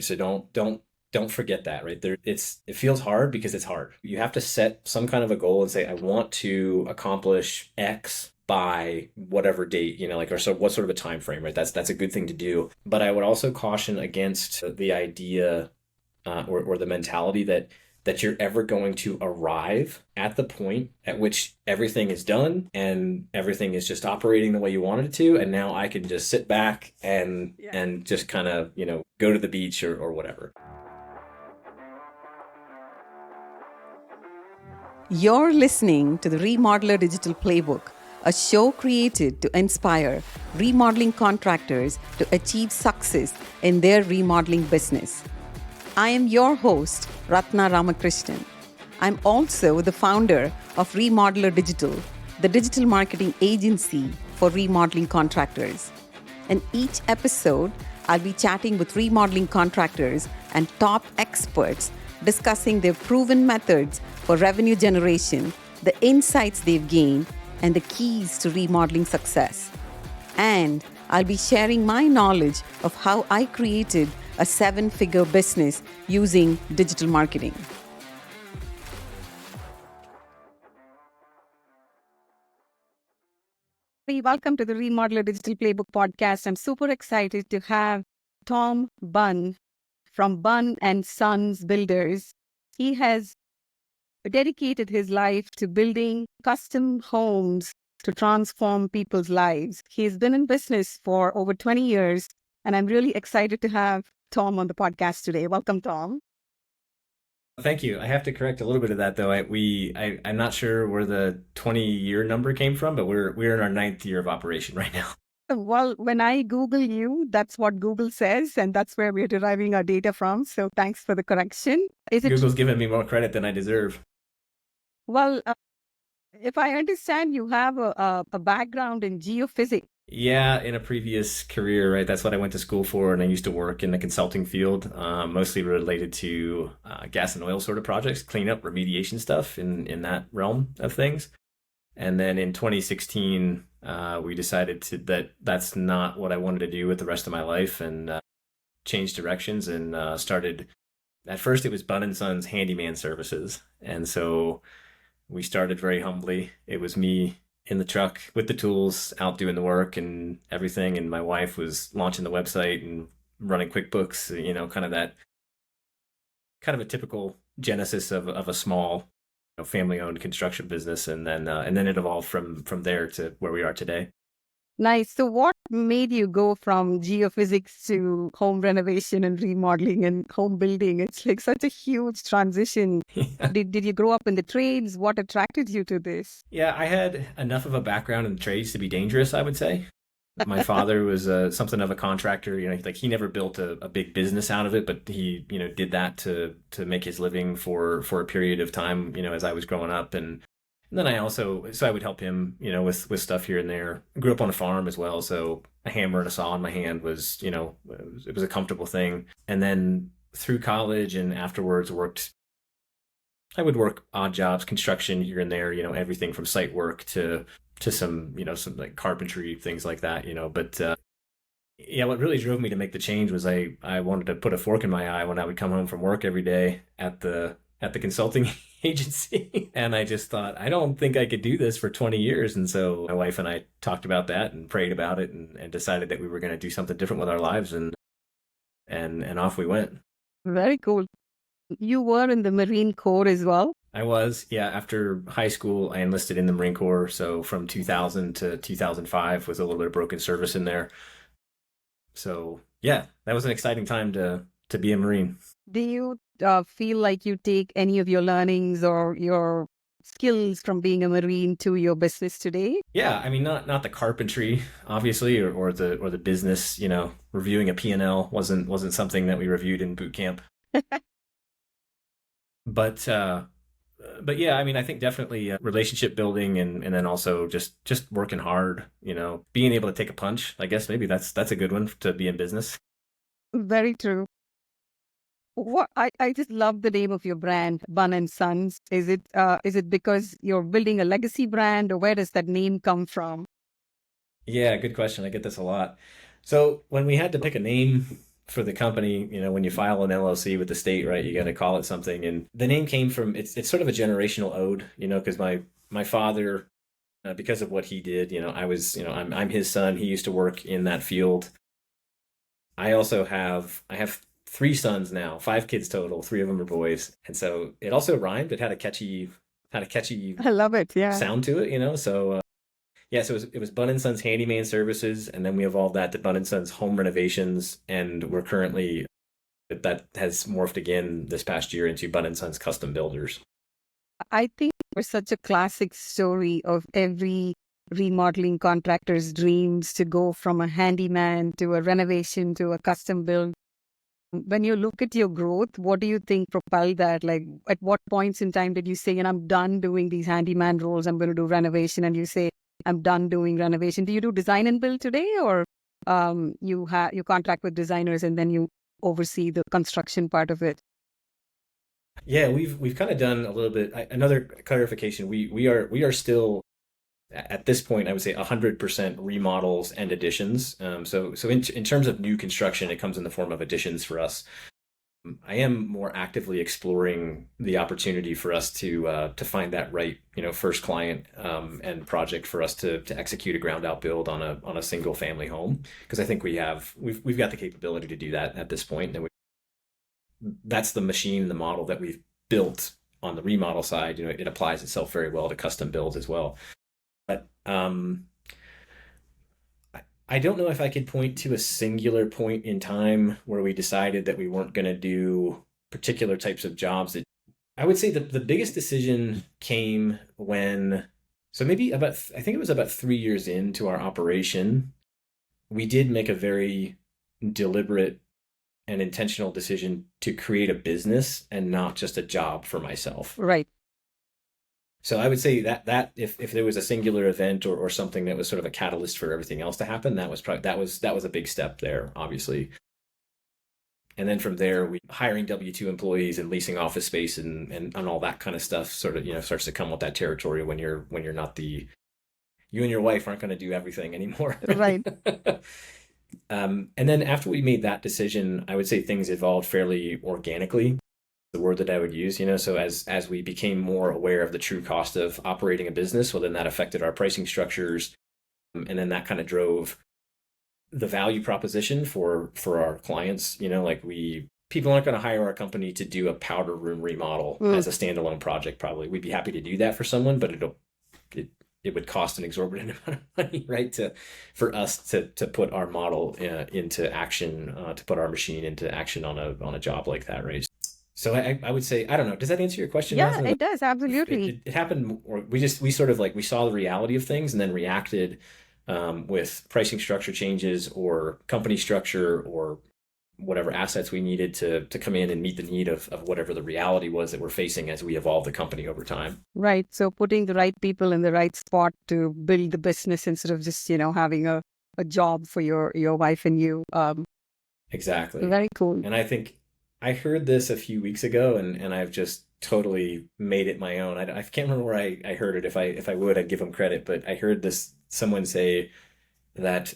So don't forget that, right? It feels hard because it's hard. You have to set some kind of a goal and say, I want to accomplish X by whatever date, like, or so what sort of a time frame, right? That's a good thing to do. But I would also caution against the idea or the mentality that you're ever going to arrive at the point at which everything is done and everything is just operating the way you wanted it to, and now I can just sit back and Yeah. and just kind of go to the beach or whatever. You're listening to the Remodeler Digital Playbook, a show created to inspire remodeling contractors to achieve success in their remodeling business. I am your host, Rathna Ramakrishnan. I'm also the founder of Remodeler Digital, the digital marketing agency for remodeling contractors. In each episode, I'll be chatting with remodeling contractors and top experts discussing their proven methods for revenue generation, the insights they've gained, and the keys to remodeling success. And I'll be sharing my knowledge of how I created a 7-figure business using digital marketing. Welcome to the Remodeler Digital Playbook podcast. I'm super excited to have Tom Bunn from Bunn and Sons Builders. He has dedicated his life to building custom homes to transform people's lives. He's been in business for over 20 years, and I'm really excited to have Tom on the podcast today. Welcome, Tom. Thank you. I have to correct a little bit of that though. I'm not sure where the 20-year number came from, but we're in our ninth year of operation right now. Well, when I Google you, that's what Google says, and that's where we're deriving our data from. So thanks for the correction. Is it Google's given me more credit than I deserve. well? If I understand, you have a background in geophysics. Yeah, in a previous career, right? That's what I went to school for, and I used to work in the consulting field, mostly related to gas and oil sort of projects, cleanup, remediation stuff in that realm of things. And then in 2016, we decided that's not what I wanted to do with the rest of my life, and changed directions and started. At first, it was Bunn and Sons Handyman Services, and so we started very humbly. It was me in the truck with the tools, out doing the work and everything, and my wife was launching the website and running QuickBooks. Kind of that, kind of a typical genesis of a small, family-owned construction business, and then it evolved from there to where we are today. Nice. So, what made you go from geophysics to home renovation and remodeling and home building? It's like such a huge transition. Did you grow up in the trades? What attracted you to this? Yeah, I had enough of a background in the trades to be dangerous, I would say. My father was something of a contractor. Like he never built a big business out of it, but he, did that to make his living for a period of time, as I was growing up. And then I would help him, with stuff here and there. I grew up on a farm as well, so a hammer and a saw in my hand was, it was a comfortable thing. And then through college and afterwards I would work odd jobs, construction here and there, everything from site work to some like carpentry, things like that, But yeah, what really drove me to make the change was I wanted to put a fork in my eye when I would come home from work every day at the consulting agency. And I just thought, I don't think I could do this for 20 years. And so my wife and I talked about that and prayed about it and decided that we were going to do something different with our lives. And off we went. Very cool. You were in the Marine Corps as well. I was, yeah. After high school, I enlisted in the Marine Corps. So from 2000 to 2005 was a little bit of broken service in there. So yeah, that was an exciting time to be a Marine. Do you feel like you take any of your learnings or your skills from being a Marine to your business today? Yeah, I mean, not the carpentry, obviously, or the business. Reviewing a P&L wasn't something that we reviewed in boot camp. But but yeah, I mean, I think definitely relationship building and then also just working hard. Being able to take a punch. I guess maybe that's a good one to be in business. Very true. What I just love the name of your brand, Bun and Sons. Is it because you're building a legacy brand, or where does that name come from? Yeah, good question. I get this a lot. So when we had to pick a name, for the company, when you file an LLC with the state, right, you got to call it something. And the name came from it's sort of a generational ode, because my father, because of what he did, I'm his son. He used to work in that field. I have three sons now, five kids total. Three of them are boys, and so it also rhymed. It had a catchy I love it. Yeah. sound to it. So yeah, so it was Bunn and Sons Handyman Services, and then we evolved that to Bunn and Sons Home Renovations, and we're currently that has morphed again this past year into Bunn and Sons Custom Builders. I think we're such a classic story of every remodeling contractor's dreams to go from a handyman to a renovation to a custom build. When you look at your growth, what do you think propelled that? Like, at what points in time did you say, and I'm done doing these handyman roles, I'm going to do renovation, and you say, I'm done doing renovation? Do you do design and build today, or you contract with designers and then you oversee the construction part of it? Yeah, we've kind of done a little bit. Another clarification: we are still at this point, I would say 100% remodels and additions. So in terms of new construction, it comes in the form of additions for us. I am more actively exploring the opportunity for us to find that right, first client and project for us to execute a ground out build on a single family home, because I think we've got the capability to do that at this point, and that's the machine, the model that we've built on the remodel side. It applies itself very well to custom builds as well. But I don't know if I could point to a singular point in time where we decided that we weren't going to do particular types of jobs. That I would say the biggest decision came when, so maybe I think it was about 3 years into our operation, we did make a very deliberate and intentional decision to create a business and not just a job for myself. Right. So I would say that if there was a singular event or something that was sort of a catalyst for everything else to happen, that was a big step there, obviously. And then from there, we hiring W-2 employees and leasing office space and all that kind of stuff sort of starts to come with that territory when you're not you and your wife aren't going to do everything anymore. Right. And then after we made that decision, I would say things evolved fairly organically, the word that I would use. So as we became more aware of the true cost of operating a business, well, then that affected our pricing structures, and then that kind of drove the value proposition for our clients. Like people aren't going to hire our company to do a powder room remodel as a standalone project. Probably we'd be happy to do that for someone, but it would cost an exorbitant amount of money, right? For us to put our model into action, to put our machine into action on a job like that, right? So I would say, I don't know. Does that answer your question, Yeah, Rathna? it does. Absolutely. It happened, or we sort of we saw the reality of things and then reacted with pricing structure changes or company structure or whatever assets we needed to come in and meet the need of whatever the reality was that we're facing as we evolve the company over time. Right. So putting the right people in the right spot to build the business instead of just, having a job for your wife and you. Exactly. Very cool. And I think I heard this a few weeks ago, and I've just totally made it my own. I can't remember where I heard it. If I would, I'd give them credit. But I heard someone say that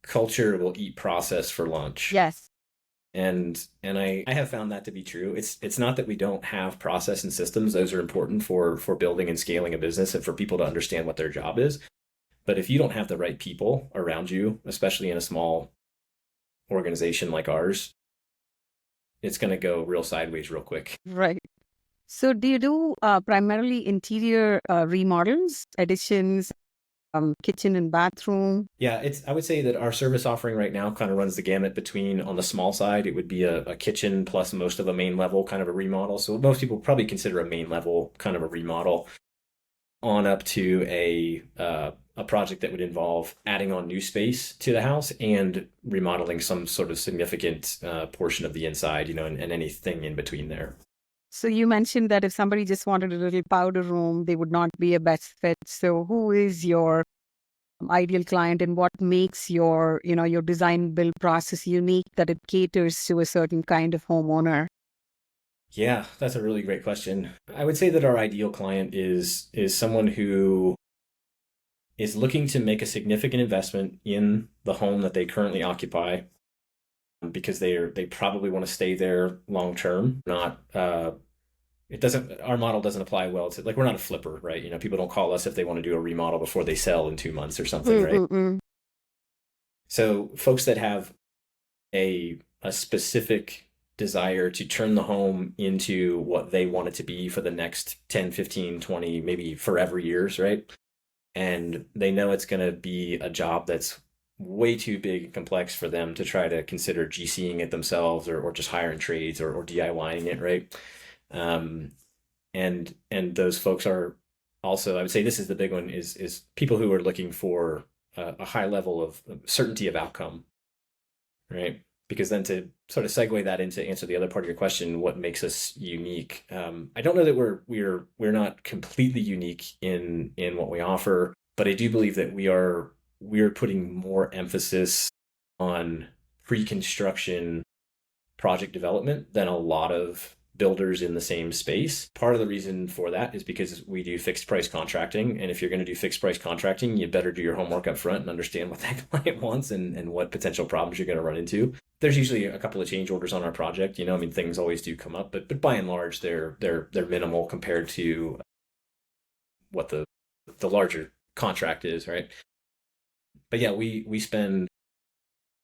culture will eat process for lunch. Yes. And I have found that to be true. It's not that we don't have process and systems. Those are important for building and scaling a business and for people to understand what their job is. But if you don't have the right people around you, especially in a small organization like ours, it's going to go real sideways real quick. Right. So do you do primarily interior remodels, additions, kitchen and bathroom? Yeah, I would say that our service offering right now kind of runs the gamut between, on the small side, it would be a kitchen plus most of a main level kind of a remodel. So most people probably consider a main level kind of a remodel, on up to a project that would involve adding on new space to the house and remodeling some sort of significant portion of the inside, and anything in between there. So you mentioned that if somebody just wanted a little powder room, they would not be a best fit. So who is your ideal client, and what makes your design build process unique that it caters to a certain kind of homeowner? Yeah, that's a really great question. I would say that our ideal client is someone who is looking to make a significant investment in the home that they currently occupy. because they probably want to stay there long term. Not it doesn't our model doesn't apply well to, like, we're not a flipper, right? People don't call us if they want to do a remodel before they sell in 2 months or something, right? Mm-mm-mm. So folks that have a specific desire to turn the home into what they want it to be for the next 10, 15, 20, maybe forever years, right? And they know it's going to be a job that's way too big and complex for them to try to consider GCing it themselves, or just hiring trades, or DIYing it, right? Um, and those folks are also, I would say, this is the big one, is people who are looking for a high level of certainty of outcome, right? Because then, to sort of segue that into answer the other part of your question, what makes us unique? I don't know that we're not completely unique in what we offer, but I do believe that we are putting more emphasis on pre-construction project development than a lot of builders in the same space. Part of the reason for that is because we do fixed price contracting. And if you're going to do fixed price contracting, you better do your homework up front and understand what that client wants, and what potential problems you're going to run into. There's usually a couple of change orders on our project. I mean, things always do come up, but by and large, they're minimal compared to what the larger contract is, right? But yeah, we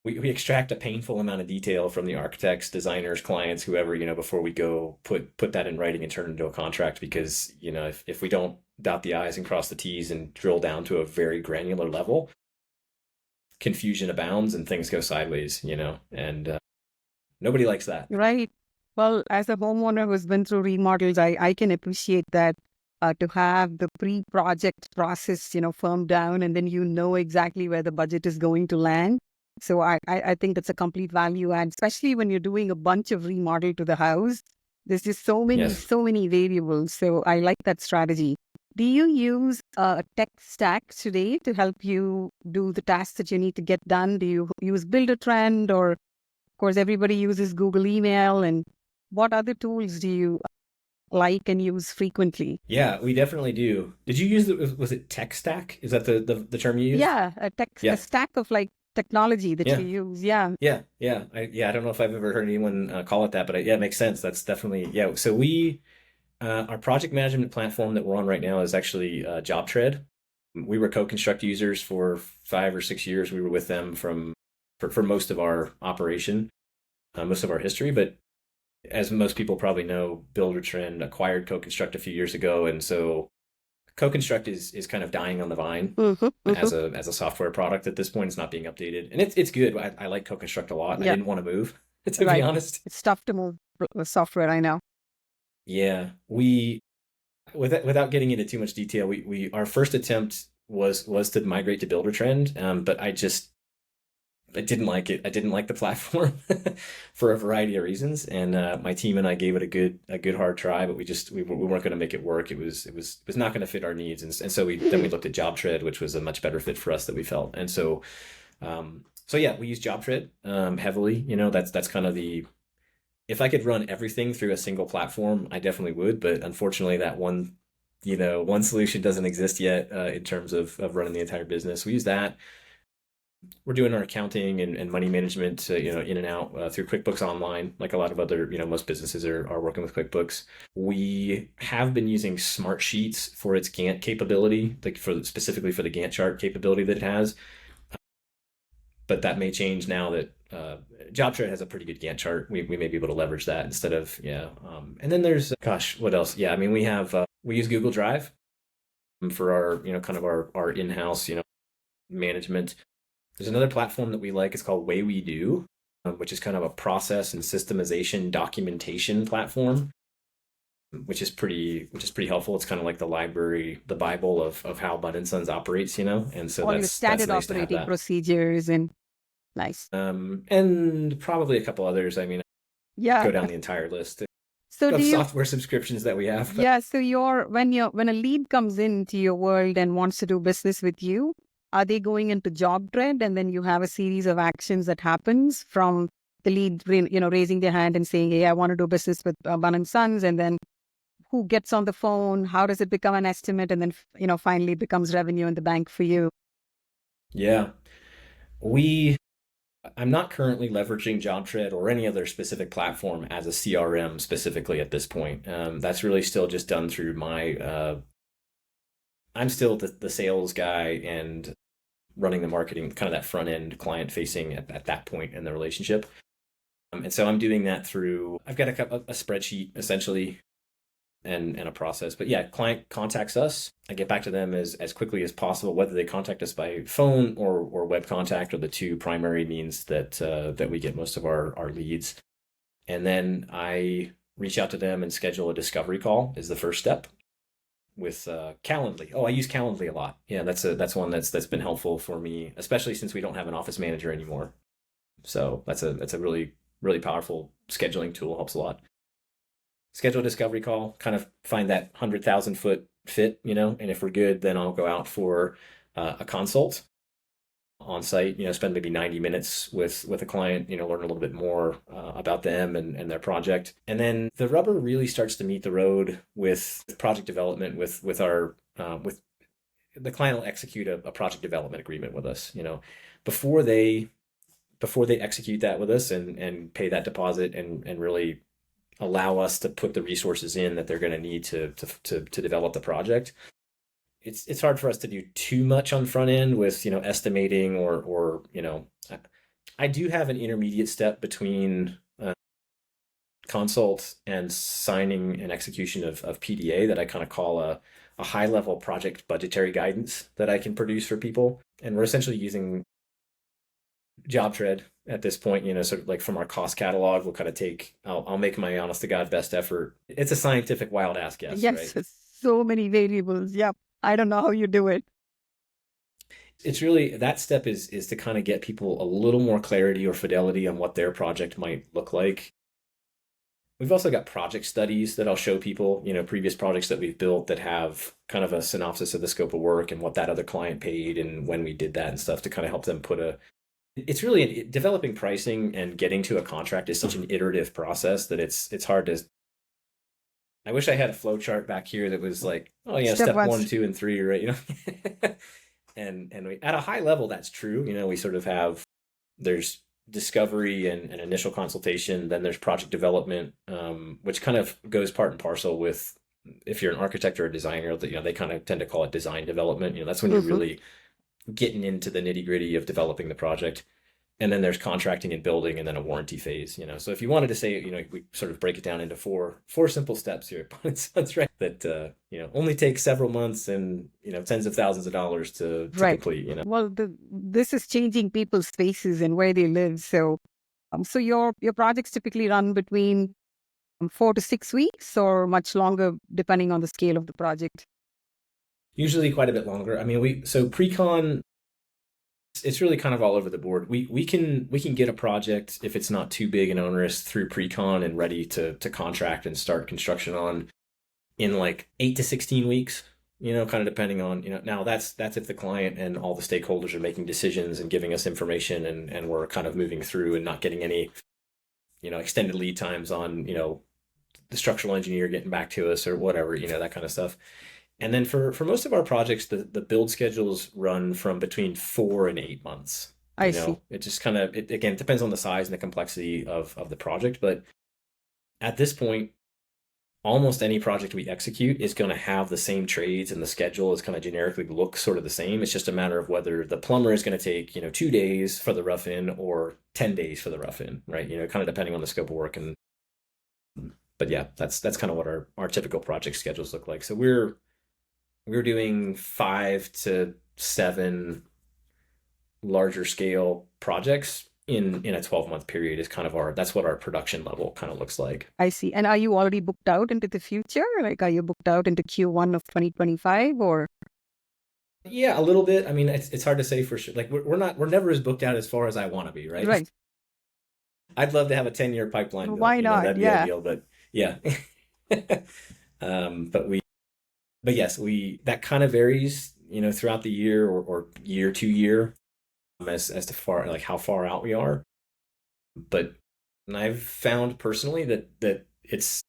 extract a painful amount of detail from the architects, designers, clients, whoever, before we go put that in writing and turn it into a contract. Because, if we don't dot the I's and cross the T's and drill down to a very granular level, confusion abounds and things go sideways, and nobody likes that. Right. Well, as a homeowner who's been through remodels, I can appreciate that, to have the pre-project process, firmed down, and then exactly where the budget is going to land. So I think that's a complete value add, especially when you're doing a bunch of remodel to the house. There's just Yes. so many variables. So I like that strategy. Do you use a tech stack today to help you do the tasks that you need to get done? Do you use Builder-Trend, or of course, everybody uses Google Email, and what other tools do you like and use frequently? Yeah, we definitely do. Did you use was it tech stack? Is that the term you used? Yeah, a Yeah. stack of like technology that you Yeah. use. Yeah. Yeah. I don't know if I've ever heard anyone call it that, but yeah, it makes sense. That's definitely, yeah. So our project management platform that we're on right now is actually JobTread. We were co-construct users for 5 or 6 years. We were with them for most of our operation, most of our history. But as most people probably know, Builder-Trend acquired co-construct a few years ago, and so co-construct is kind of dying on the vine Mm-hmm, mm-hmm. as a software product at this point. It's not being updated, and it's good. I like co-construct a lot. I Yeah, didn't want to move, to be right. honest. It's tough to move with software, I know. Yeah, without getting into too much detail, we our first attempt was to migrate to Builder-Trend, but I didn't like it. I didn't like the platform for a variety of reasons, and my team and I gave it a good hard try, but we weren't going to make it work. It was not going to fit our needs, and so we looked at JobTread, which was a much better fit for us that we felt, and so yeah, we use JobTread heavily. That's kind of the, if I could run everything through a single platform, I definitely would, but unfortunately, that one solution doesn't exist yet in terms of running the entire business. We use that. We're doing our accounting and money management, in and out through QuickBooks Online, like a lot of other, most businesses are working with QuickBooks. We have been using Smart Sheets for its Gantt capability, like specifically for the Gantt chart capability that it has. But that may change now that JobTread has a pretty good Gantt chart. We may be able to leverage that instead of, yeah. And then there's, gosh, what else? Yeah, I mean, we use Google Drive for our, kind of our in-house, management. There's another platform that we like. It's called Way We Do, which is kind of a process and systemization documentation platform, which is pretty helpful. It's kind of like the library, the Bible of how Bunn and Sons operates, and so All your that's standard nice to have operating that. procedures, and nice. And probably a couple others. I mean, Yeah. go down the entire list So do of you, software subscriptions that we have. But yeah, so when a lead comes into your world and wants to do business with you, are they going into job trend, and then you have a series of actions that happens from the lead, raising their hand and saying, "Hey, I want to do business with Bunn and Sons," and then who gets on the phone? How does it become an estimate, and then finally becomes revenue in the bank for you? yeah, we I'm not currently leveraging JobTread or any other specific platform as a CRM specifically at this point. That's really still just done through I'm still the sales guy and running the marketing, kind of that front end client facing at that point in the relationship. And so I'm doing that through, I've got a spreadsheet essentially and a process. But yeah, client contacts us. I get back to them as quickly as possible, whether they contact us by phone or web contact are the two primary means that we get most of our leads. And then I reach out to them and schedule a discovery call is the first step with Calendly. Oh, I use Calendly a lot. Yeah, that's one that's been helpful for me, especially since we don't have an office manager anymore. So that's a really powerful scheduling tool. Helps a lot. Schedule a discovery call, kind of find that 100,000 foot fit, and if we're good, then I'll go out for a consult on site, spend maybe 90 minutes with a client, learn a little bit more about them and their project. And then the rubber really starts to meet the road with project development with our, with the client will execute a project development agreement with us, before they, before they execute that with us and pay that deposit and really allow us to put the resources in that they're going to need to develop the project. It's hard for us to do too much on front end with estimating or I do have an intermediate step between consult and signing and execution of PDA that I kind of call a high level project budgetary guidance that I can produce for people. And we're essentially using JobTread at this point, sort of like from our cost catalog, we'll kind of I'll make my honest to God best effort. It's a scientific wild ass guess, Yes, right? so many variables. Yep. I don't know how you do it. It's really that step is to kind of get people a little more clarity or fidelity on what their project might look like. We've also got project studies that I'll show people, previous projects that we've built that have kind of a synopsis of the scope of work and what that other client paid and when we did that and stuff to kind of help them it's really developing pricing and getting to a contract is such an iterative process that it's hard to. I wish I had a flow chart back here that was like, oh yeah, step one, two, and three, right? And we, at a high level, that's true. We sort of have there's discovery and initial consultation, then there's project development, which kind of goes part and parcel with if you're an architect or a designer, they kind of tend to call it design development. That's when you're really getting into the nitty gritty of developing the project. And then there's contracting and building and then a warranty phase, So if you wanted to say, we sort of break it down into four simple steps here, but it sounds right that, only takes several months and, tens of thousands of dollars to complete, Well, this is changing people's spaces and where they live. So, so your projects typically run between 4 to 6 weeks or much longer, depending on the scale of the project. Usually quite a bit longer. I mean, so pre-con, it's really kind of all over the board. We can get a project if it's not too big and onerous through pre-con and ready to contract and start construction on in like 8 to 16 weeks. Kind of depending on now that's if the client and all the stakeholders are making decisions and giving us information and we're kind of moving through and not getting any extended lead times on the structural engineer getting back to us or whatever that kind of stuff. And then for most of our projects, the build schedules run from between 4 and 8 months. I see. It just kind of, again, it depends on the size and the complexity of the project. But at this point, almost any project we execute is going to have the same trades and the schedule is kind of generically look sort of the same. It's just a matter of whether the plumber is going to take, 2 days for the rough in or 10 days for the rough in, right? Kind of depending on the scope of work. But yeah, that's kind of what our typical project schedules look like. So we're doing 5 to 7 larger scale projects in a 12-month period is kind of that's what our production level kind of looks like. I see. And are you already booked out into the future? Like, are you booked out into Q1 of 2025 or? Yeah, a little bit. I mean, it's hard to say for sure. Like we're never as booked out as far as I want to be, right? Right. I'd love to have a 10-year pipeline. Why not? That'd be ideal, but yeah. But yes, that kind of varies, throughout the year or year to year, as to like how far out we are. But I've found personally that it's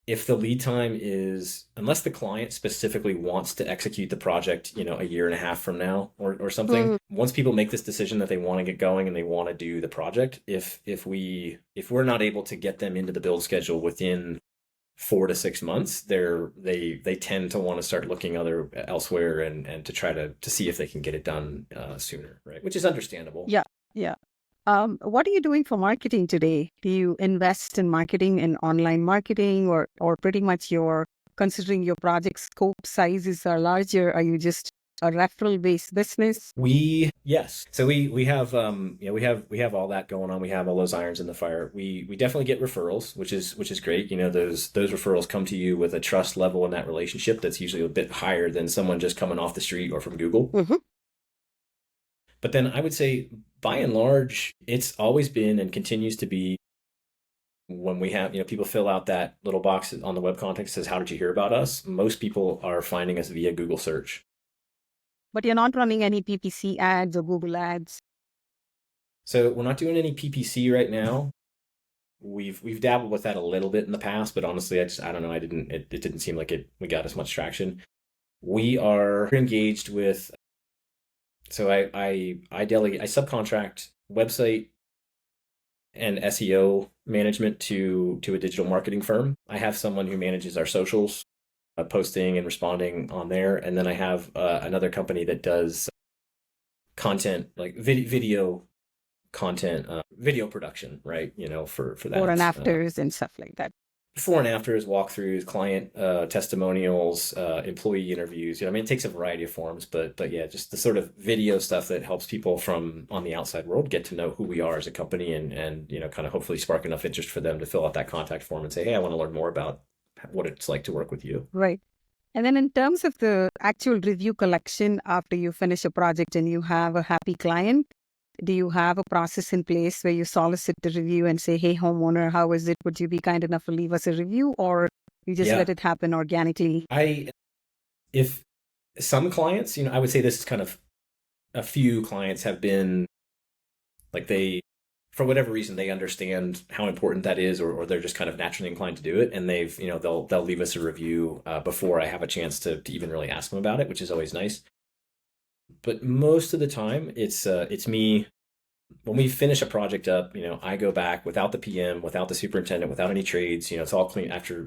if the lead time is, unless the client specifically wants to execute the project, a year and a half from now or something, once people make this decision that they want to get going and they want to do the project, if we're not able to get them into the build schedule within 4 to 6 months, they tend to want to start looking elsewhere and to try to see if they can get it done sooner, right? Which is understandable. Yeah, yeah. What are you doing for marketing today? Do you invest in marketing and online marketing, or pretty much considering your project scope sizes are larger, are you just a referral based business? Yes. So we have we have all that going on. We have all those irons in the fire. We definitely get referrals, which is great. Those referrals come to you with a trust level in that relationship that's usually a bit higher than someone just coming off the street or from Google. Mm-hmm. But then I would say, by and large, it's always been and continues to be, when we have, people fill out that little box on the web contact that says, how did you hear about us? Most people are finding us via Google search. But you're not running any PPC ads or Google ads. So we're not doing any PPC right now. We've dabbled with that a little bit in the past, but honestly, I don't know. It didn't seem like we got as much traction. We are engaged with, so I subcontract website and SEO management to a digital marketing firm. I have someone who manages our socials, posting and responding on there, and then I have another company that does content, like video content, video production, right? For that. Before and afters and stuff like that. Before and afters, walkthroughs, client testimonials, employee interviews. It takes a variety of forms, but yeah, just the sort of video stuff that helps people from on the outside world get to know who we are as a company, and kind of hopefully spark enough interest for them to fill out that contact form and say, hey, I want to learn more about what it's like to work with you. Right. And then in terms of the actual review collection after you finish a project and you have a happy client, do you have a process in place where you solicit the review and say, hey, homeowner, how is it? Would you be kind enough to leave us a review? Or you just let it happen organically? If some clients, I would say this is kind of, a few clients have been like, for whatever reason, they understand how important that is, or they're just kind of naturally inclined to do it. And they'll leave us a review before I have a chance to even really ask them about it, which is always nice. But most of the time, it's me. When we finish a project up, I go back without the PM, without the superintendent, without any trades. It's all clean after,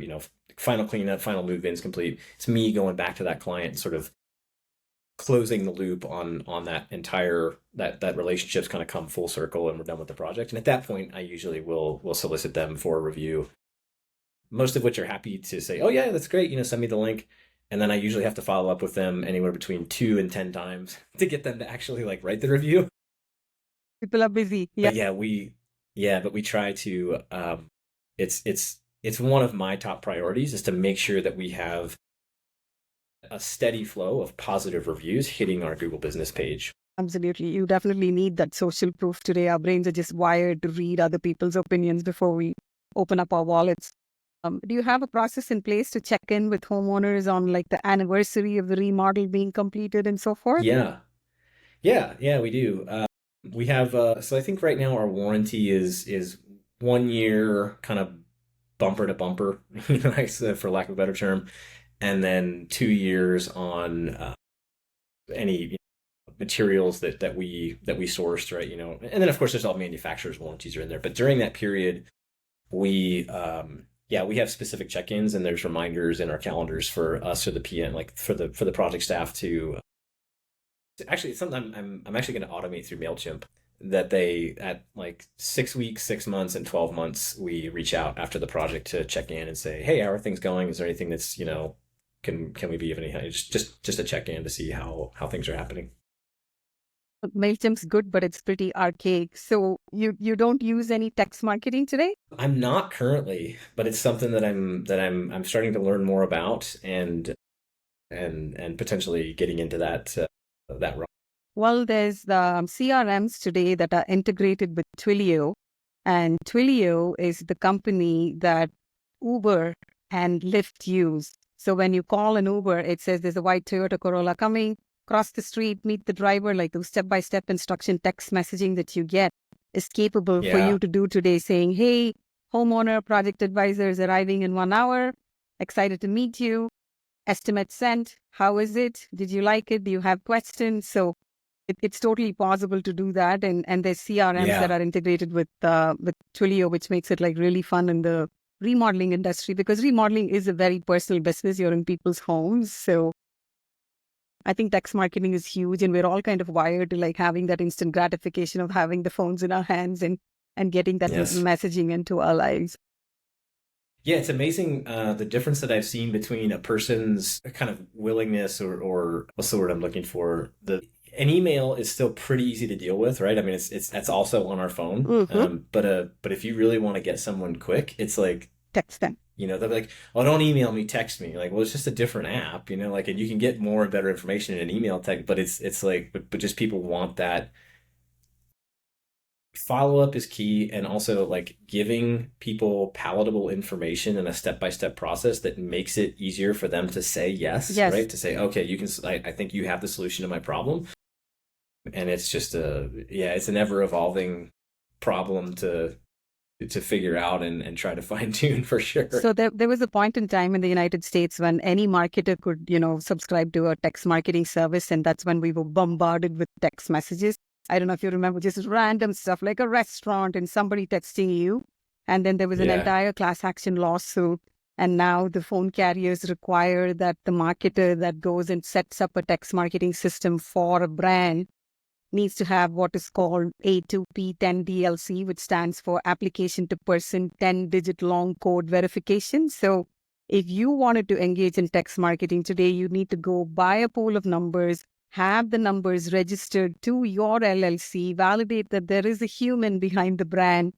final cleanup, final move-ins complete. It's me going back to that client, sort of closing the loop on that entire, that relationship's kind of come full circle, and we're done with the project. And at that point, I usually will solicit them for a review, most of which are happy to say, oh yeah, that's great, send me the link. And then I usually have to follow up with them anywhere between 2 and 10 times to get them to actually write the review. People are busy. Yeah. But we try to, it's one of my top priorities, is to make sure that we have a steady flow of positive reviews hitting our Google business page. Absolutely. You definitely need that social proof today. Our brains are just wired to read other people's opinions before we open up our wallets. Do you have a process in place to check in with homeowners on the anniversary of the remodel being completed and so forth? Yeah, we do. We have, so I think right now our warranty is 1 year, kind of bumper to bumper, for lack of a better term, and then 2 years on any materials that we sourced, right? And then of course there's all manufacturers' warranties are in there. But during that period, we have specific check-ins, and there's reminders in our calendars for us or the PM, for the project staff to actually, it's something I'm actually going to automate through MailChimp, that they, at 6 weeks, 6 months, and 12 months, we reach out after the project to check in and say, hey, how are things going? Is there anything that's, can we be of any help? Just a check in to see how things are happening. MailChimp's good, but it's pretty archaic. So you don't use any text marketing today? I'm not currently, but it's something that I'm starting to learn more about, and potentially getting into that realm. Well, there's the CRMs today that are integrated with Twilio, and Twilio is the company that Uber and Lyft use. So when you call an Uber, it says there's a white Toyota Corolla coming, cross the street, meet the driver, the step-by-step instruction text messaging that you get is capable for you to do today, saying, hey, homeowner, project advisor is arriving in 1 hour. excited to meet you, estimate sent, how is it? Did you like it? Do you have questions? So it's totally possible to do that. And there's CRMs that Yeah. are integrated with Twilio, which makes it like really fun in the remodeling industry, because remodeling is a very personal business. You're in people's homes. So I think text marketing is huge, and we're all kind of wired to like having that instant gratification of having the phones in our hands and getting that Yes. messaging into our lives. Yeah, it's amazing the difference that I've seen between a person's kind of willingness or what's the word I'm looking for? An email is still pretty easy to deal with, right? I mean, it's that's also on our phone. Mm-hmm. But if you really want to get someone quick, it's like, Text them. they're like, "Oh, don't email me, text me." Like, well, it's just a different app, like, and you can get more and better information in an email text, but it's like, but just people want that follow up is key, and also like giving people palatable information and a step by step process that makes it easier for them to say yes, Yes. right? To say, okay, you can. I think you have the solution to my problem, and it's just it's an ever evolving problem to figure out and try to fine tune for sure. So there was a point in time in the United States when any marketer could, subscribe to a text marketing service. And that's when we were bombarded with text messages. I don't know if you remember, just random stuff like a restaurant and somebody texting you. And then there was an Yeah. entire class action lawsuit. And now the phone carriers require that the marketer that goes and sets up a text marketing system for a brand needs to have what is called A2P 10 DLC, which stands for Application to Person 10-digit long code verification. So if you wanted to engage in text marketing today, you need to go buy a pool of numbers, have the numbers registered to your LLC, validate that there is a human behind the brand.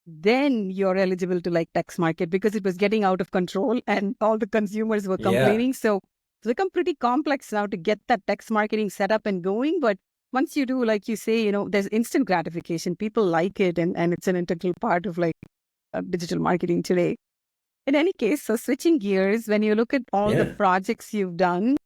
Then you're eligible to like text market, because it was getting out of control and all the consumers were complaining. So it's become pretty complex now to get that text marketing set up and going. But once you do, like you say, there's instant gratification. People like it, and it's an integral part of like digital marketing today. In any case, so switching gears, when you look at all the projects you've done,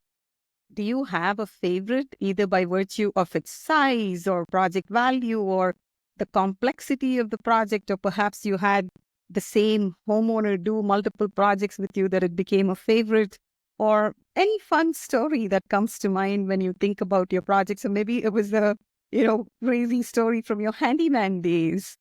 do you have a favorite, either by virtue of its size or project value or the complexity of the project, or perhaps you had the same homeowner do multiple projects with you that it became a favorite, or any fun story that comes to mind when you think about your projects? Or maybe it was a, crazy story from your handyman days.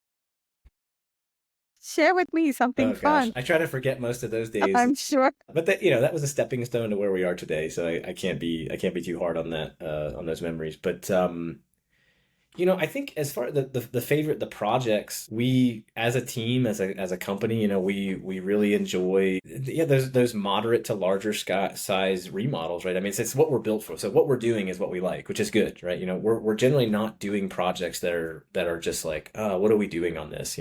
Share with me something Oh gosh, fun. I try to forget most of those days. I'm sure. But that was a stepping stone to where we are today. So I can't be too hard on that on those memories. But I think as far the projects, we as a team, as a company, we really enjoy those moderate to larger size remodels, right? I mean, it's what we're built for. So what we're doing is what we like, which is good, right? We're generally not doing projects that are just like, what are we doing on this,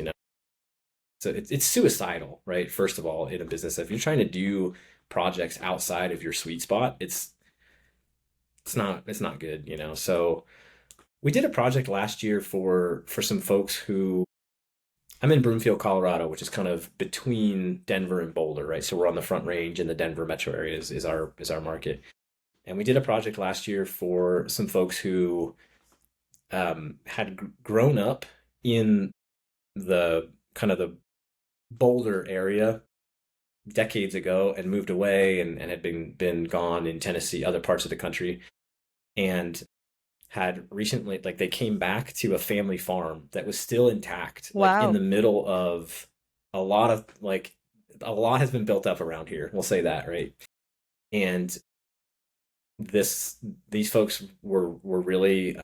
So it's suicidal, right? First of all, in a business, if you're trying to do projects outside of your sweet spot, it's not good, So we did a project last year for some folks who, I'm in Broomfield, Colorado, which is kind of between Denver and Boulder, right? So we're on the Front Range, and the Denver metro area is our market. And we did a project last year for some folks who had grown up in the kind of the Boulder area decades ago and moved away and had been gone in Tennessee, other parts of the country, and had recently, like, they came back to a family farm that was still intact, like in the middle of a lot has been built up around here. We'll say that, right? And these folks were really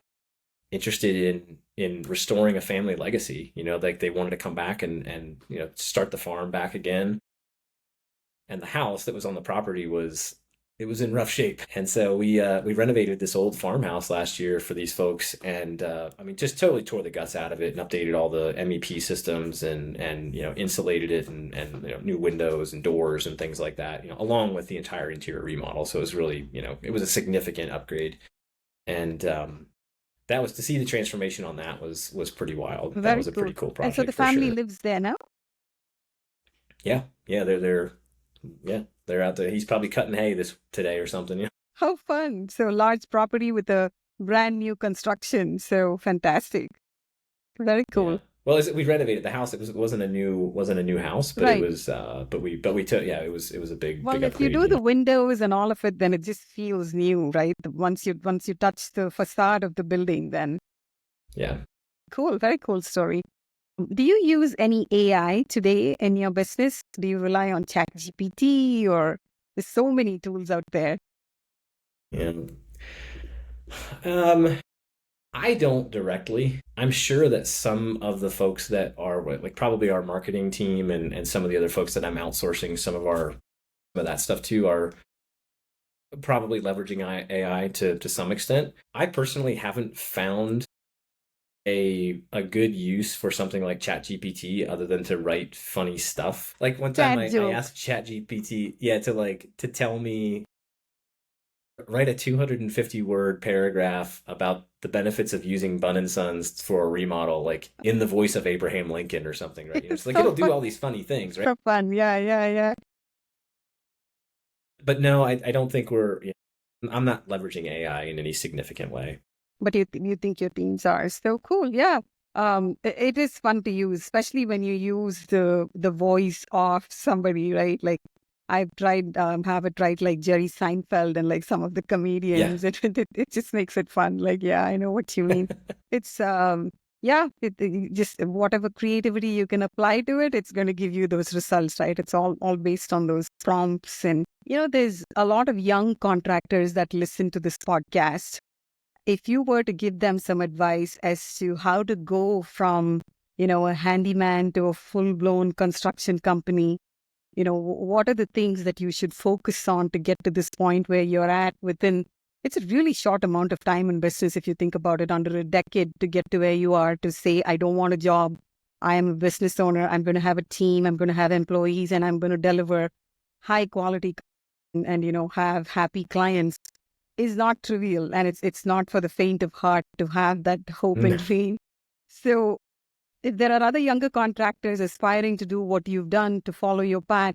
interested in restoring a family legacy. Like they wanted to come back and start the farm back again. And the house that was on the property was in rough shape. And so we renovated this old farmhouse last year for these folks, and just totally tore the guts out of it and updated all the MEP systems and insulated it and new windows and doors and things like that, along with the entire interior remodel. So it was really, it was a significant upgrade. And that was, to see the transformation on that was pretty wild. That was a pretty cool project. And so the family lives there now? Yeah, they're out there. He's probably cutting hay today or something. How fun. So large property with a brand new construction. So fantastic. Very cool. Yeah. Well, we renovated the house. It wasn't a new house, but it Right. was but we took, yeah, it was a big Well, if you upgrade, do the windows and all of it, then it just feels new, right? Once you touch the facade of the building, then Yeah. cool, very cool story. Do you use any AI today in your business? Do you rely on ChatGPT or there's so many tools out there? Yeah. Um, I don't directly. I'm sure that some of the folks that are like probably our marketing team and some of the other folks that I'm outsourcing some of that stuff to are probably leveraging AI to some extent. I personally haven't found a good use for something like ChatGPT other than to write funny stuff. Like one time Chat I jokes. asked ChatGPT, yeah, to tell me write a 250 word paragraph about the benefits of using Bunn and Sons for a remodel, like in the voice of Abraham Lincoln or something, right? It's It's like so it'll fun. do all these funny things, right? So fun. Yeah, yeah, yeah. But no, I don't think I'm not leveraging AI in any significant way. But you think your teams are so cool. Yeah. It is fun to use, especially when you use the voice of somebody, right? Like I've tried have it tried like Jerry Seinfeld and like some of the Yeah. comedians. It just makes it fun. Like, yeah, I know what you mean. It's yeah, just whatever creativity you can apply to it, it's going to give you those results, right? It's all based on those prompts. And there's a lot of young contractors that listen to this podcast. If you were to give them some advice as to how to go from, a handyman to a full-blown construction company, what are the things that you should focus on to get to this point where you're at within, it's a really short amount of time in business if you think about it, under a decade to get to where you are, to say, I don't want a job. I am a business owner. I'm going to have a team. I'm going to have employees and I'm going to deliver high quality and have happy clients is not trivial, and it's not for the faint of heart to have that hope and No. dream. So if there are other younger contractors aspiring to do what you've done, to follow your path,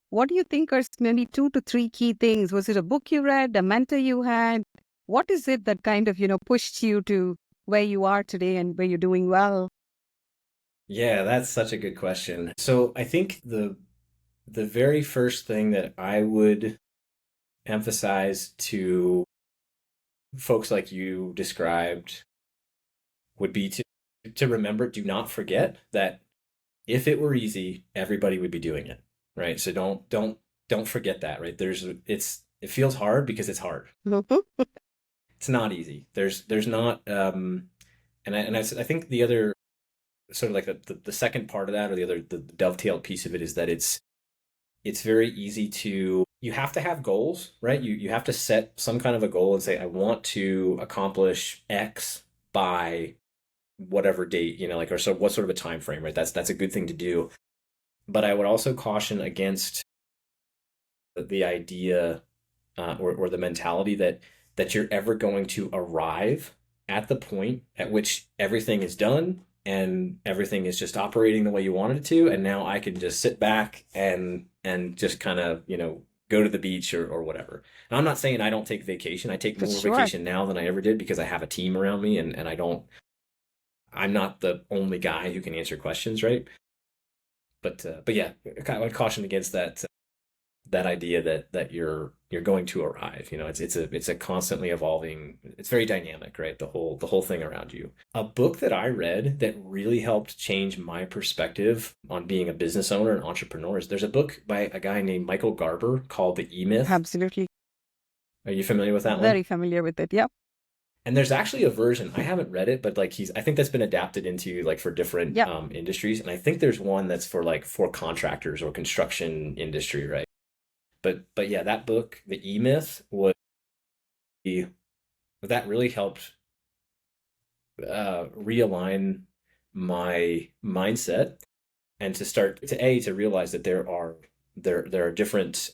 what do you think are maybe 2 to 3 key things? Was it a book you read, a mentor you had? What is it that kind of pushed you to where you are today and where you're doing well? Yeah, that's such a good question. So I think the very first thing that I would emphasize to folks like you described would be to remember, do not forget that if it were easy, everybody would be doing it, right? So don't forget that, right? It feels hard because it's hard. It's not easy. There's not and I think the other sort of like the second part of that, or the dovetail piece of it, is that it's very easy to, you have to have goals, right? You have to set some kind of a goal and say, I want to accomplish X by whatever date, like, or so what sort of a time frame, right? That's a good thing to do. But I would also caution against the idea, or the mentality that you're ever going to arrive at the point at which everything is done and everything is just operating the way you wanted it to, and now I can just sit back and just kind of go to the beach or whatever. And I'm not saying I don't take vacation. I take For more sure. vacation now than I ever did because I have a team around me, and I'm not the only guy who can answer questions, right? But yeah, I would caution against that idea that you're going to arrive. It's a constantly evolving. It's very dynamic, right? The whole thing around you. A book that I read that really helped change my perspective on being a business owner and entrepreneur is, there's a book by a guy named Michael Garber called The E-Myth. Absolutely. Are you familiar with that one? Very familiar with it. Yep. And there's actually a version, I haven't read it, but like I think that's been adapted into like for different Yep. industries. And I think there's one that's for contractors or construction industry, right? But yeah, that book, The E-Myth, be that really helped realign my mindset, and to start to realize that there are different,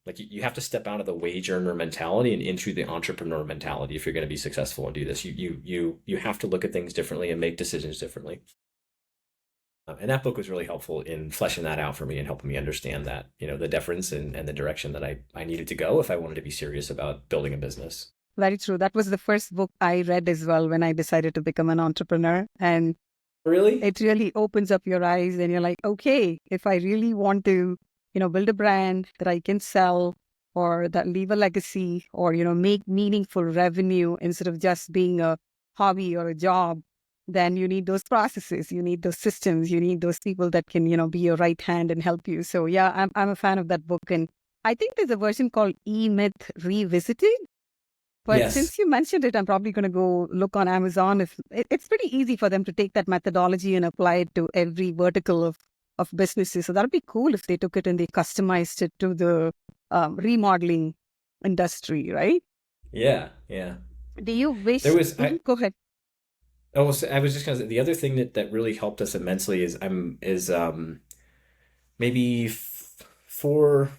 like, you have to step out of the wage earner mentality and into the entrepreneur mentality if you're going to be successful and do this. You have to look at things differently and make decisions differently. And that book was really helpful in fleshing that out for me and helping me understand that, the difference and the direction that I needed to go if I wanted to be serious about building a business. Very true. That was the first book I read as well when I decided to become an entrepreneur. And Really? It really opens up your eyes and you're like, okay, if I really want to, build a brand that I can sell or that leave a legacy or, make meaningful revenue instead of just being a hobby or a job, then you need those processes, you need those systems, you need those people that can, be your right hand and help you. So yeah, I'm a fan of that book. And I think there's a version called E-Myth Revisited. But Yes. since you mentioned it, I'm probably going to go look on Amazon. If it's pretty easy for them to take that methodology and apply it to every vertical of businesses. So that'd be cool if they took it and they customized it to the remodeling industry, right? Yeah. Yeah. Do you There wish? was Mhm, go ahead. I was just gonna say the other thing that really helped us immensely is maybe four.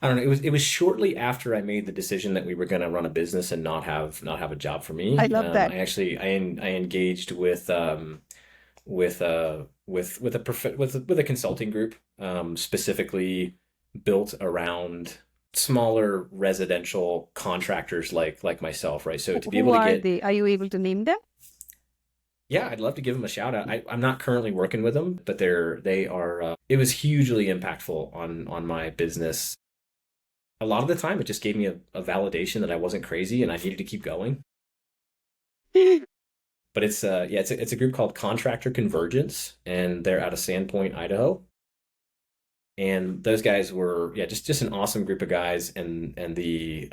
I don't know. It was shortly after I made the decision that we were going to run a business and not have a job for I me. love that. I engaged with a with a consulting group specifically built around smaller residential contractors like myself, right? So to be Who able to are get they? Are you able to name them? yeah, I'd love to give them a shout out. I'm not currently working with them, but they are. It was hugely impactful on my business. A lot of the time, it just gave me a validation that I wasn't crazy and I needed to keep going. But it's yeah, it's a group called Contractor Convergence, and they're out of Sandpoint, Idaho. And those guys were yeah, just an awesome group of guys, and the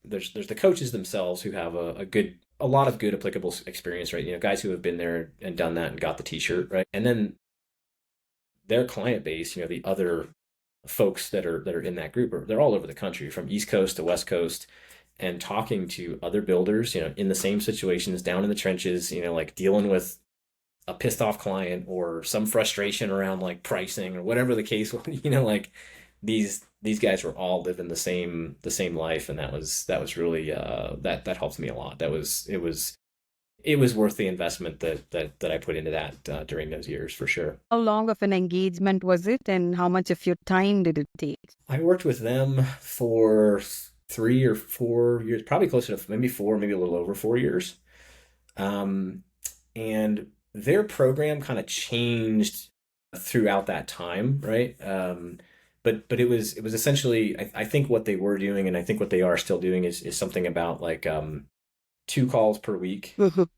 there's the coaches themselves who have a lot of good applicable experience, right? You know, guys who have been there and done that and got the t-shirt, right? And then their client base, you know, the other folks that are in that group they're all over the country from East Coast to West Coast, and talking to other builders, you know, in the same situations down in the trenches, you know, like dealing with a pissed off client or some frustration around like pricing or whatever the case was, you know, like these guys were all living the same life, and that was really that helped me a lot. It was worth the investment that I put into that during those years for sure. How long of an engagement was it, and how much of your time did it take? I worked with them for 3 or 4 years, probably closer to maybe four, maybe a little over 4 years. Um, and their program kind of changed throughout that time, right? But it was essentially I think what they were doing, and I think what they are still doing is something about like 2 calls per week. Mhm.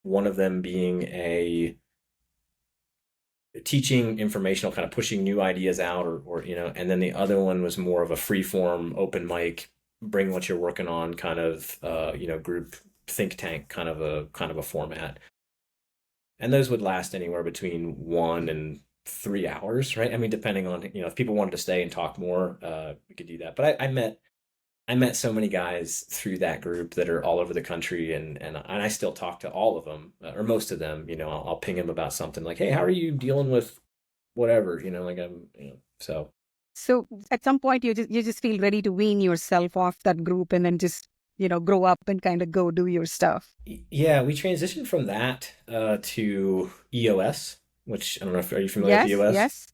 One of them being a teaching informational, kind of pushing new ideas out, or you know, and then the other one was more of a free form, open mic, bring what you're working on, kind of you know, group think tank kind of a format. And those would last anywhere between 1 and 3 hours, right? I mean, depending on, you know, if people wanted to stay and talk more, we could do that. But I met so many guys through that group that are all over the country, and I still talk to all of them or most of them. You know, I'll ping them about something like, hey, how are you dealing with whatever? You know, like I'm, you know, so So at some point, you just feel ready to wean yourself off that group and then just grow up and kind of go do your stuff. yeah, we transitioned from that to EOS, which I don't know if are you familiar with Yes, EOS? yes,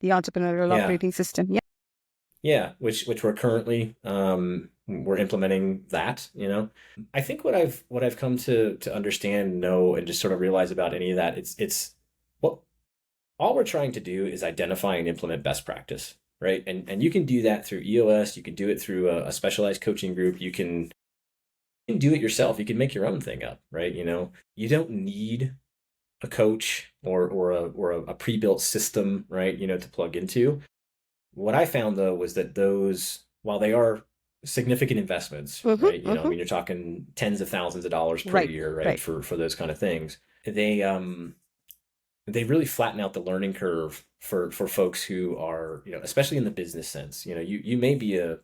the entrepreneurial Yeah, operating system. Yeah. yeah, which we're currently we're implementing that, you know. I think what I've come to understand, know, and just sort of realize about any of that, it's what all we're trying to do is identify and implement best practice, right? And you can do that through EOS, you can do it through a specialized coaching group, you can do it yourself, you can make your own thing up, right? You know, you don't need a coach or a pre-built system, right? You know, to plug into. What I found though was that those, while they are significant investments, Mm-hmm, right? You know, I mm-hmm. mean, you're talking tens of thousands of dollars per Right, year, right? right. For those kind of things. They really flatten out the learning curve for folks who are, you know, especially in the business sense. You know, you may be I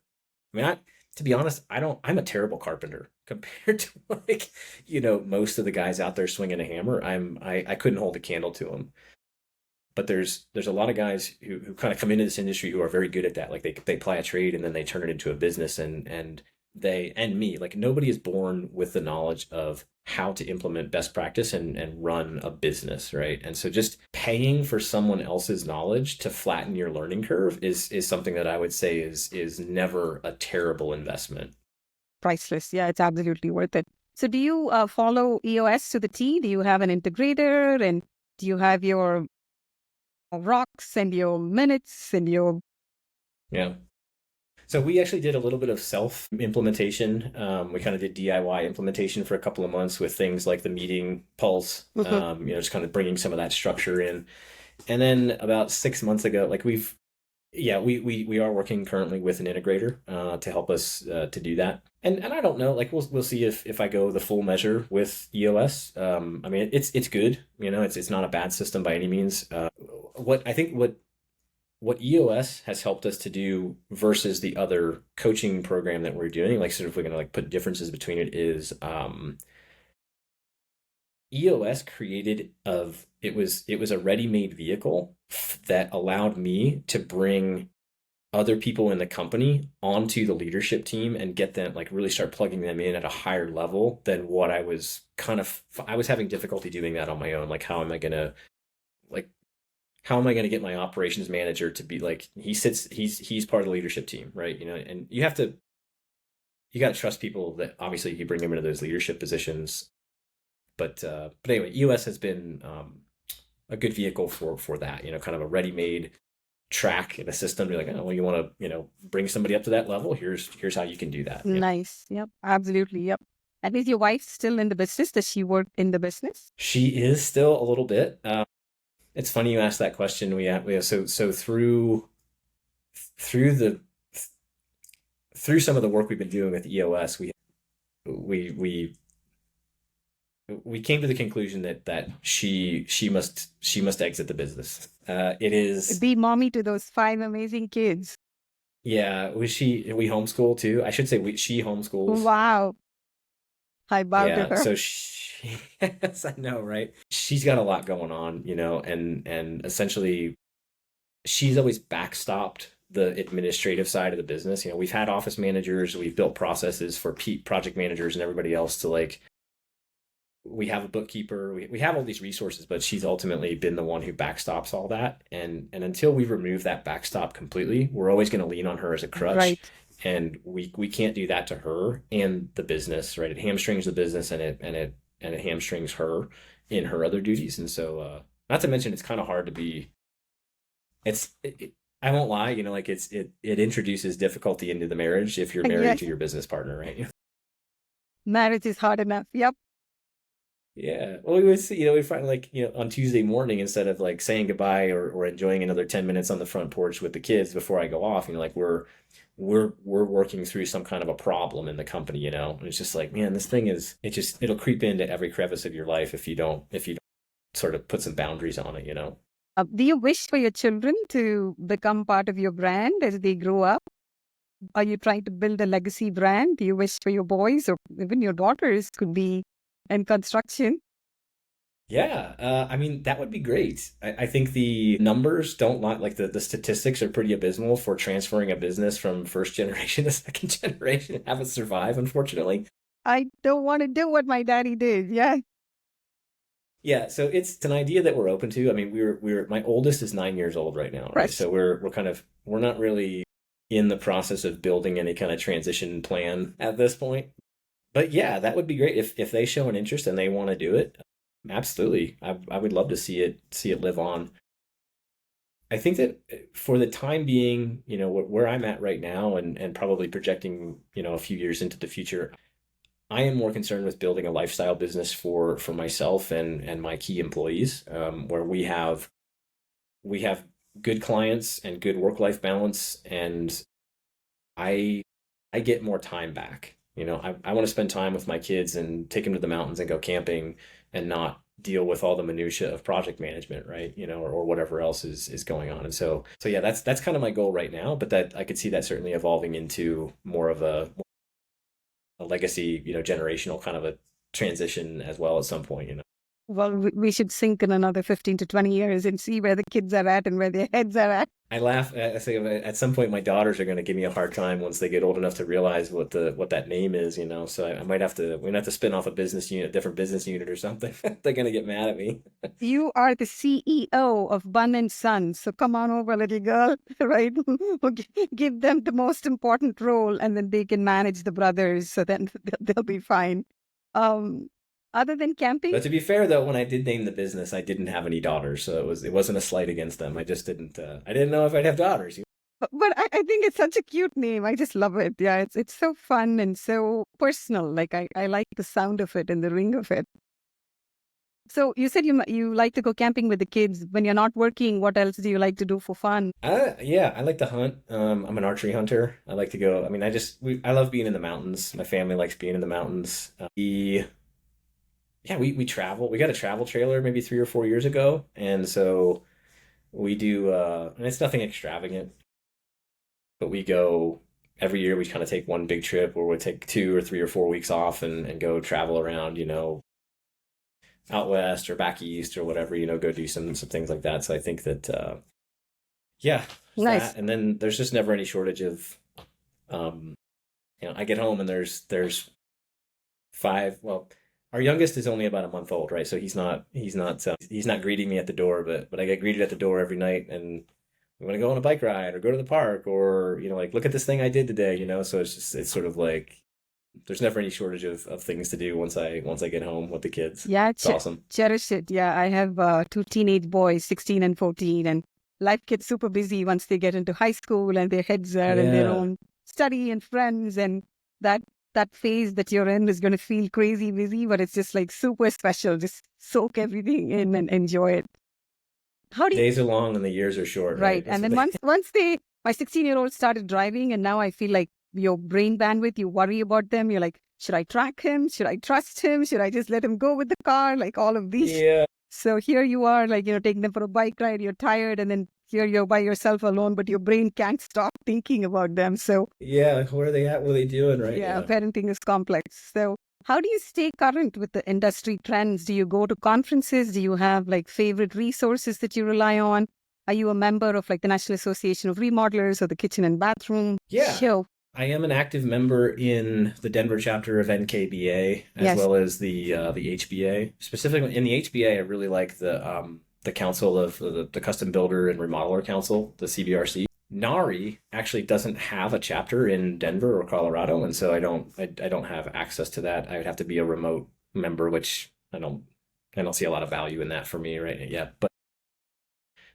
mean, to be honest, I'm a terrible carpenter compared to like, you know, most of the guys out there swinging a hammer. I couldn't hold a candle to them. But there's a lot of guys who kind of come into this industry who are very good at that. Like they apply a trade and then they turn it into a business, and they and me, like nobody is born with the knowledge of how to implement best practice and run a business, right? And so just paying for someone else's knowledge to flatten your learning curve is something that I would say is never a terrible investment. Priceless. Yeah, it's absolutely worth it. So do you follow EOS to the T? Do you have an integrator, and do you have your rocks and your minutes and your... Yeah. So we actually did a little bit of self implementation. We kind of did DIY implementation for a couple of months with things like the meeting pulse, Mhm. just kind of bringing some of that structure in. And then about 6 months ago, like we are working currently with an integrator to help us to do that. And I don't know, like we'll see if I go the full measure with EOS. I mean, it's good, it's not a bad system by any means. What EOS has helped us to do versus the other coaching program that we're doing, like sort of we're gonna like put differences between it, is EOS created of it was a ready-made vehicle that allowed me to bring other people in the company onto the leadership team and get them like really start plugging them in at a higher level than what I was having difficulty doing that on my own. Like like how am I going to get my operations manager to be like he's part of the leadership team, right? And you got to trust people that obviously you bring them into those leadership positions. But anyway, EOS has been a good vehicle for that, kind of a ready-made track in a system. You're like, oh, well, you want to, bring somebody up to that level. Here's how you can do that. Yeah. Nice. Yep. Absolutely. Yep. And is your wife still in the business? Does she work in the business? She is still a little bit. It's funny you asked that question. So through the through some of the work we've been doing with EOS, we we came to the conclusion that she must exit the business. It is Be mommy to those 5 amazing kids. Yeah. We homeschool too. I should say she homeschools. Wow. I bow to Yeah. her. So yes, I know, right? She's got a lot going on, and essentially she's always backstopped the administrative side of the business. We've had office managers, we've built processes for project managers and everybody else to like, we have a bookkeeper, we have all these resources, but she's ultimately been the one who backstops all that. And until we remove that backstop completely, we're always going to lean on her as a crutch. Right. And we can't do that to her and the business, right? It hamstrings the business and it hamstrings her in her other duties. And so, not to mention, it's kind of hard to be. I won't lie, like it introduces difficulty into the marriage if you're married Yes. to your business partner, right? Marriage is hard enough. Yep. Yeah. Well, we would see, we find like, on Tuesday morning, instead of like saying goodbye or enjoying another 10 minutes on the front porch with the kids before I go off, like we're working through some kind of a problem in the company, and it's just like, man, this thing it'll creep into every crevice of your life if you don't sort of put some boundaries on it. Do you wish for your children to become part of your brand as they grow up? Are you trying to build a legacy brand? Do you wish for your boys or even your daughters could be in construction? Yeah, I mean, that would be great. I think the numbers don't lie, like the statistics are pretty abysmal for transferring a business from first generation to second generation and have it survive, unfortunately. I don't want to do what my daddy did. Yeah. Yeah, so it's an idea that we're open to. I mean, my oldest is 9 years old right now, right? Right. So we're not really in the process of building any kind of transition plan at this point. But yeah, that would be great if they show an interest and they want to do it. Absolutely. I would love to see it live on. I think that for the time being, where I'm at right now and probably projecting, a few years into the future, I am more concerned with building a lifestyle business for myself and my key employees, where we have good clients and good work-life balance, and I get more time back. I want to spend time with my kids and take them to the mountains and go camping and not deal with all the minutia of project management, right? Or whatever else is going on. And so yeah, that's kind of my goal right now, but that I could see that certainly evolving into more of a legacy, generational kind of a transition as well at some point. Well, we should sync in another 15 to 20 years and see where the kids are at and where their heads are at. I laugh. I say at some point my daughters are going to give me a hard time once they get old enough to realize what that name is. So I might have to spin off a business unit, a different business unit or something. They're going to get mad at me. You are the CEO of Bunn and Sons, so come on over, little girl, right? Give them the most important role, and then they can manage the brothers, so then they'll be fine. Um, Other than camping? But to be fair, though, when I did name the business, I didn't have any daughters, so it wasn't a slight against them. I just didn't. I didn't know if I'd have daughters. But I think it's such a cute name. I just love it. Yeah, it's so fun and so personal. Like I like the sound of it and the ring of it. So you said you like to go camping with the kids. When you're not working, what else do you like to do for fun? Yeah, I like to hunt. I'm an archery hunter. I like to go. I mean, I love being in the mountains. My family likes being in the mountains. We travel. We got a travel trailer maybe 3 or 4 years ago, and so we do. And it's nothing extravagant, but we go every year. We kind of take one big trip, where we take 2 or 3 or 4 weeks off and go travel around. Out west or back east or whatever. Go do some things like that. So I think that yeah, Nice. that, and then there's just never any shortage of um, I get home and there's five. Well, our youngest is only about a month old, right? So he's not greeting me at the door, but I get greeted at the door every night, and we want to go on a bike ride or go to the park, or like, look at this thing I did today. So it's sort of like there's never any shortage of things to do once I get home with the kids. Yeah, It's awesome. cherish it. Yeah, I have two teenage boys, 16 and 14, and life gets super busy once they get into high school and their heads are in their Yeah. own study and friends, and that that phase that you're in is going to feel crazy busy, but it's just like super special. Just soak everything in and enjoy it. How do you Days are long and the years are short, right? Right. That's And what then once my 16-year-old started driving, and now I feel like your brain bandwidth, you worry about them. You're like, should I track him? Should I trust him? Should I just let him go with the car? Like all of these. Yeah. So here you are, like, taking them for a bike ride. You're tired, and then here you're by yourself alone, but your brain can't stop thinking about them. So Yeah, where are they at? What are they doing, right? yeah, Yeah. parenting is complex. So how do you stay current with the industry trends? Do you go to conferences? Do you have like favorite resources that you rely on? Are you a member of like the National Association of Remodelers or the Kitchen and Bathroom Yeah. Show? I am an active member in the Denver chapter of NKBA, as Yes. well as the HBA. Specifically in the HBA, I really like the Council of the Custom Builder and Remodeler Council, the CBRC. NARI actually doesn't have a chapter in Denver or Colorado, and so I don't have access to that. I would have to be a remote member, which I don't see a lot of value in that for me right yet. But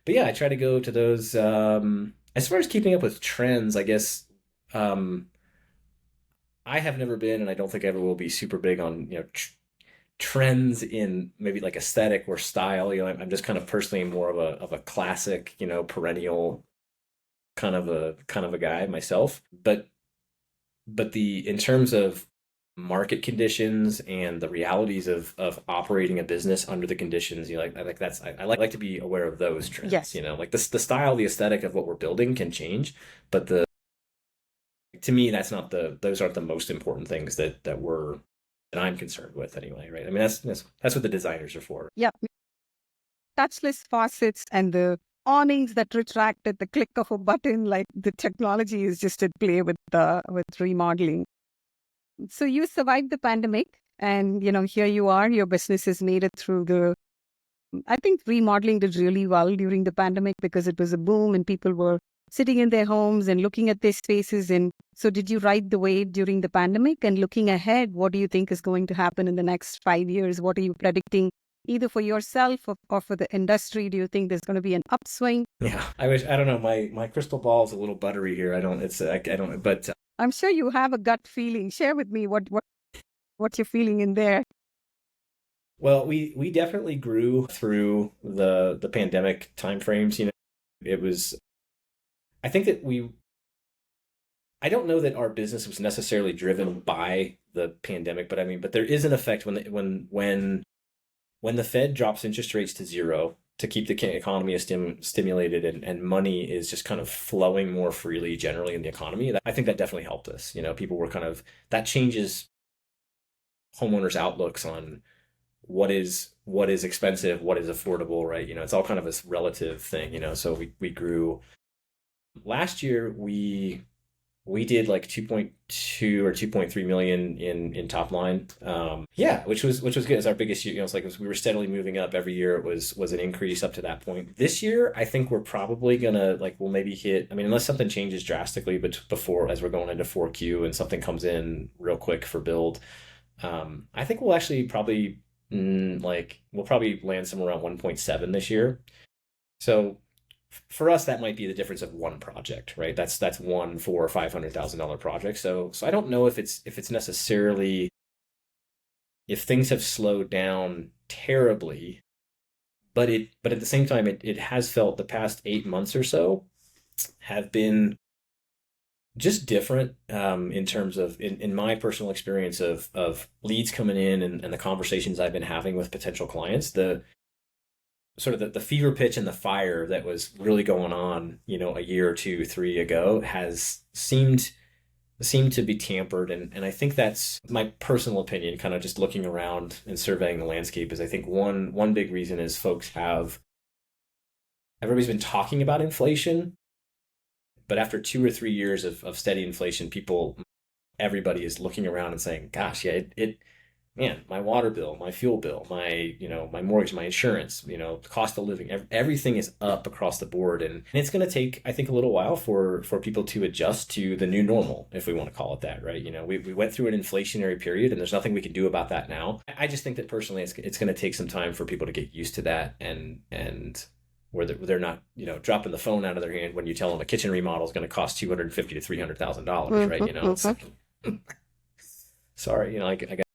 yeah, I try to go to those. As far as keeping up with trends, I guess I have never been, and I don't think I ever will be, super big on trends in maybe like aesthetic or style. I'm just kind of personally more of a classic, perennial kind of a guy myself. But in terms of market conditions and the realities of operating a business under the conditions, I like to be aware of those trends. Yes. Like the style, the aesthetic of what we're building can change, but to me, those aren't the most important things that I'm concerned with anyway, right? I mean, that's what the designers are for. Yeah. Touchless faucets and the awnings that retract at the click of a button, like the technology is just at play with remodeling. So you survived the pandemic, and here you are, your business has made it through I think remodeling did really well during the pandemic because it was a boom and people were sitting in their homes and looking at their spaces. And so did you ride the wave during the pandemic? And looking ahead, what do you think is going to happen in the next 5 years? What are you predicting either for yourself or for the industry? Do you think there's going to be an upswing? Yeah, I don't know. My crystal ball is a little buttery here. I don't, but I'm sure you have a gut feeling. Share with me what you're feeling in there. well, we definitely grew through the pandemic timeframes. It was, I think that I don't know that our business was necessarily driven by the pandemic, but there is an effect when the Fed drops interest rates to zero to keep the economy stimulated, and money is just kind of flowing more freely generally in the economy. I think that definitely helped us. People were that changes homeowners' outlooks on what is expensive, what is affordable, right? It's all kind of a relative thing, so we grew. Last year, we did like 2.2 or 2.3 million in top line. Yeah, which was good. It's our biggest year. It's like we were steadily moving up every year. It was an increase up to that point. This year, I think we're probably gonna we'll maybe hit. I mean, unless something changes drastically, but before, as we're going into 4Q and something comes in real quick for build, I think we'll actually probably we'll probably land somewhere around 1.7 this year. So for us, that might be the difference of one project, right? That's one $400,000 or $500,000 project. So I don't know if it's necessarily, if things have slowed down terribly, but at the same time, it has felt the past 8 months or so have been just different, in terms of, in my personal experience of leads coming in, and the conversations I've been having with potential clients. The sort of the fever pitch and the fire that was really going on, a year or two, three ago, has seemed to be tampered. And I think that's my personal opinion, kind of just looking around and surveying the landscape, is I think one big reason is everybody's been talking about inflation, but after 2 or 3 years of steady inflation, everybody is looking around and saying, gosh, yeah, man, my water bill, my fuel bill, my mortgage, my insurance, cost of living, everything is up across the board. And it's going to take, I think, a little while for people to adjust to the new normal, if we want to call it that, right? We went through an inflationary period, and there's nothing we can do about that now. I just think that personally, it's going to take some time for people to get used to that, and where they're not, dropping the phone out of their hand when you tell them a kitchen remodel is going to cost $250,000 to $300,000, right? It's like, sorry, I got,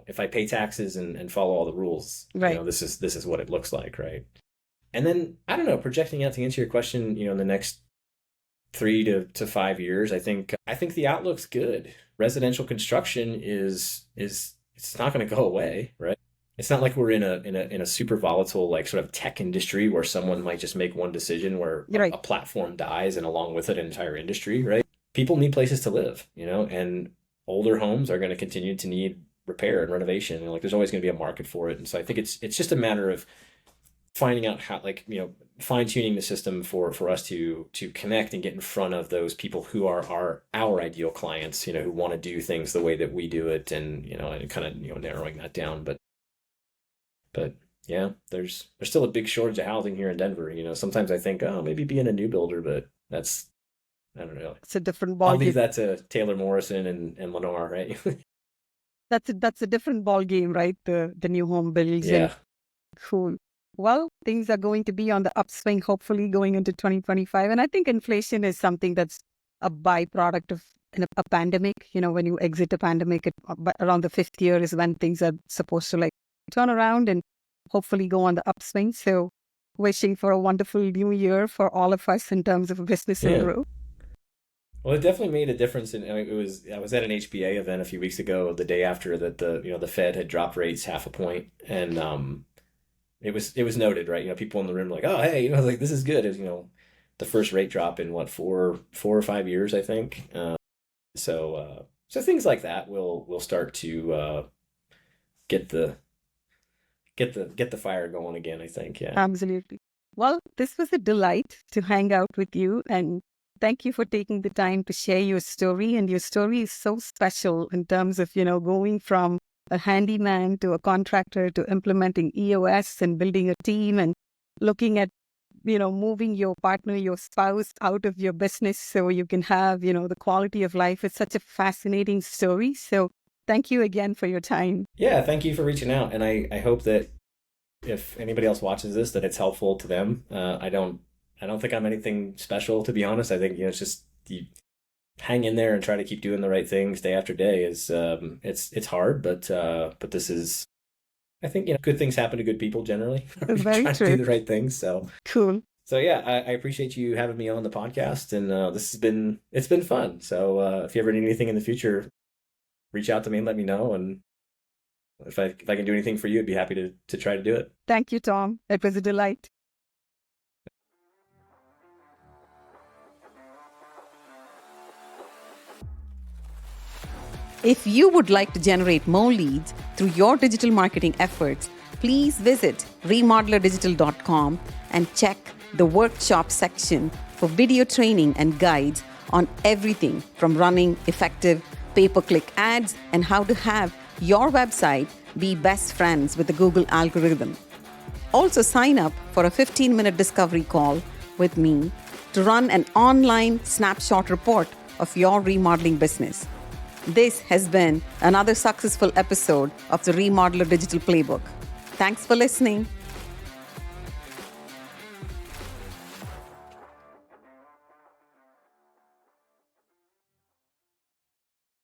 if I pay taxes and follow all the rules, Right. this is what it looks like, right? And then, I don't know, projecting out to answer your question, in the next 3 to 5 years, I think the outlook's good. Residential construction it's not going to go away, right? It's not like we're in a super volatile, like, sort of tech industry where someone might just make one decision where Right. a platform dies, and along with it, an entire industry, right? People need places to live, and older homes are going to continue to need repair and renovation, and there's always going to be a market for it. And so I think it's just a matter of finding out how, fine tuning the system for us to connect and get in front of those people who are our ideal clients, who want to do things the way that we do it, and and kind of narrowing that down. But yeah, there's still a big shortage of housing here in Denver. Sometimes I think, oh, maybe being a new builder, but that's, I don't know. It's a different I'll ballgame. leave that to Taylor Morrison and Lenore, right? That's a different ball game, right? The new home builds. Yeah. And cool. Well, things are going to be on the upswing, hopefully going into 2025. And I think inflation is something that's a byproduct of a pandemic. When you exit a pandemic, around the fifth year is when things are supposed to turn around and hopefully go on the upswing. So wishing for a wonderful new year for all of us in terms of business and growth. Well, it definitely made a difference. I was at an HBA event a few weeks ago, the day after that the Fed had dropped rates half a point, and it was noted, right? People in the room were like, oh, hey, this is good. It was, the first rate drop in what, 4 or 5 years, I think. So things like that will start to get the fire going again, I think. Yeah. Absolutely. Well, this was a delight to hang out with you, and thank you for taking the time to share your story. And your story is so special in terms of, going from a handyman to a contractor to implementing EOS and building a team and looking at, moving your partner, your spouse out of your business so you can have, the quality of life. It's such a fascinating story. So thank you again for your time. Yeah, thank you for reaching out. And I hope that if anybody else watches this, that it's helpful to them. I don't think I'm anything special, to be honest. I think, it's just you hang in there and try to keep doing the right things day after day. It's hard, but this is, I think, good things happen to good people generally. Very trying true. to do the right things. So Cool. So yeah, I appreciate you having me on the podcast, and it's been fun. So if you ever need anything in the future, reach out to me and let me know. And if I can do anything for you, I'd be happy to try to do it. Thank you, Tom. It was a delight. If you would like to generate more leads through your digital marketing efforts, please visit remodelerdigital.com and check the workshop section for video training and guides on everything from running effective pay-per-click ads and how to have your website be best friends with the Google algorithm. Also sign up for a 15-minute discovery call with me to run an online snapshot report of your remodeling business. This has been another successful episode of the Remodeler Digital Playbook. Thanks for listening.